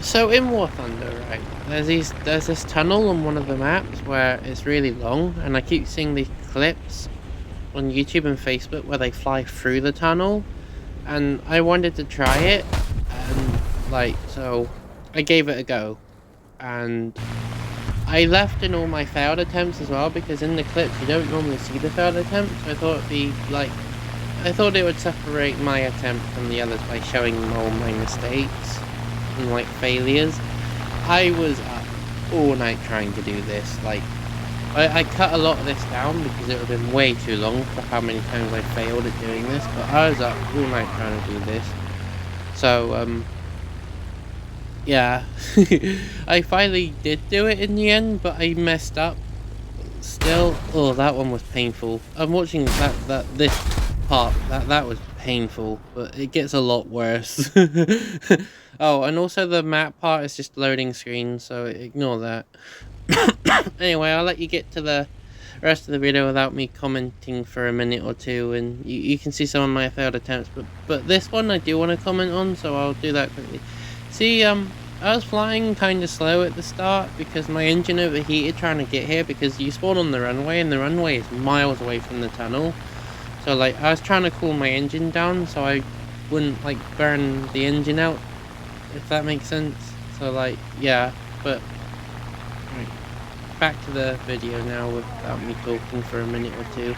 So in War Thunder, right, there's this tunnel on one of the maps where it's really long, and I keep seeing these clips on YouTube and Facebook where they fly through the tunnel, and I wanted to try it, and so I gave it a go, and I left in all my failed attempts as well, because in the clips you don't normally see the failed attempts. So I thought it'd be I thought it would separate my attempt from the others by showing all my mistakes and failures. I was up all night trying to do this. I cut a lot of this down because it would have been way too long for how many times I failed at doing this, but I was up all night trying to do this. So yeah, I finally did do it in the end, but I messed up still. Oh, that one was painful. I'm watching this part, that was painful, but it gets a lot worse. Oh, and also the map part is just loading screen, so ignore that. Anyway, I'll let you get to the rest of the video without me commenting for a minute or two, and you can see some of my failed attempts, but this one I do want to comment on, so I'll do that quickly. See, I was flying kind of slow at the start because my engine overheated trying to get here, because you spawn on the runway and the runway is miles away from the tunnel. So I was trying to cool my engine down so I wouldn't burn the engine out, if that makes sense. So yeah, but right, back to the video now without me talking for a minute or two.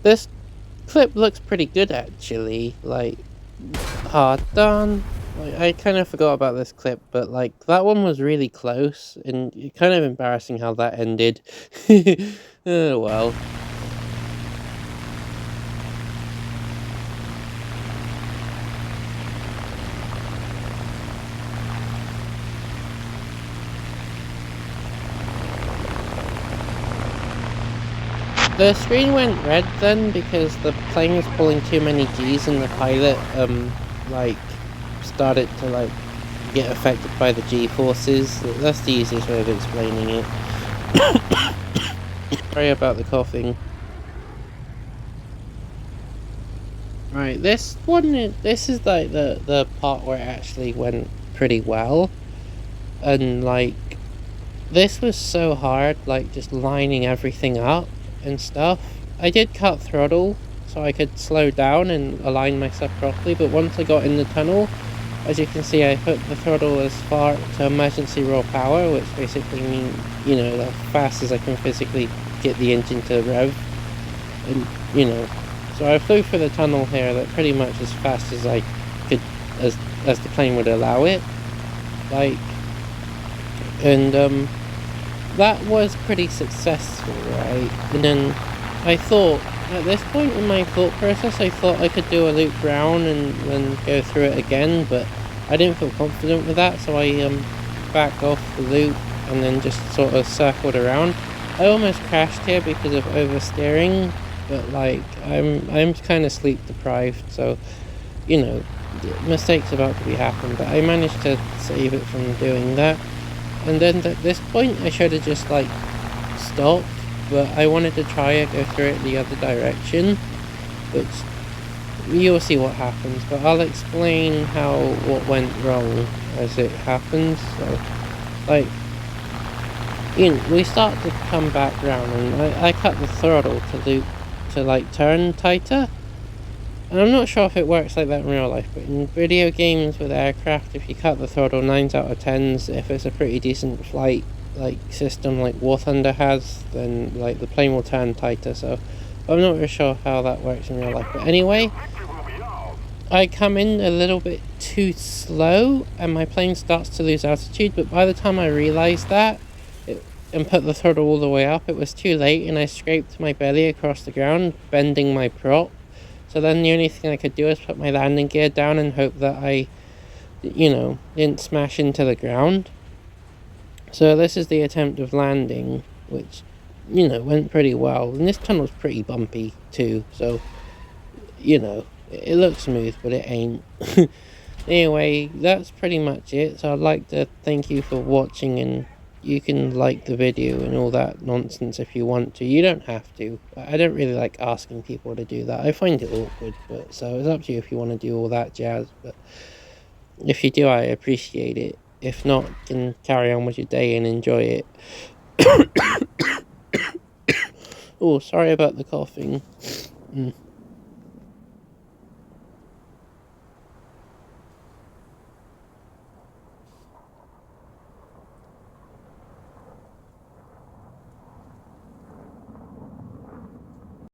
This clip looks pretty good actually, hard done. I kind of forgot about this clip, but that one was really close, and kind of embarrassing how that ended. Oh well. The screen went red then because the plane was pulling too many G's and the pilot started to get affected by the G forces. That's the easiest way of explaining it. Sorry about the coughing. Right, this is the part where it actually went pretty well, and this was so hard, just lining everything up and stuff. I did cut throttle so I could slow down and align myself properly, but once I got in the tunnel, as you can see, I put the throttle as far to emergency raw power, which basically means, as fast as I can physically get the engine to rev, and so I flew through the tunnel here pretty much as fast as I could, as the plane would allow it, and that was pretty successful, right? And then I thought, at this point in my thought process, I thought I could do a loop round and then go through it again, but I didn't feel confident with that, so I backed off the loop and then just sort of circled around. I almost crashed here because of oversteering, but I'm kind of sleep deprived, so mistakes about to be happened, but I managed to save it from doing that. And then at this point I should have just stopped, but I wanted to try it, go through it the other direction, which you'll see what happens, but I'll explain what went wrong as it happens. So we start to come back round, and I cut the throttle to turn tighter. And I'm not sure if it works like that in real life, but in video games with aircraft, if you cut the throttle 9 out of 10s, if it's a pretty decent flight system like War Thunder has, then the plane will turn tighter. So I'm not really sure how that works in real life. But anyway, I come in a little bit too slow and my plane starts to lose altitude, but by the time I realized that and put the throttle all the way up, it was too late and I scraped my belly across the ground, bending my prop. So then the only thing I could do was put my landing gear down and hope that I, didn't smash into the ground. So this is the attempt of landing, which, went pretty well. And this tunnel's pretty bumpy too, so, it looks smooth, but it ain't. Anyway, that's pretty much it. So I'd like to thank you for watching, and you can like the video and all that nonsense if you want to. You don't have to. I don't really like asking people to do that. I find it awkward, but so it's up to you if you want to do all that jazz. But if you do, I appreciate it. If not, you can carry on with your day and enjoy it. Oh, sorry about the coughing.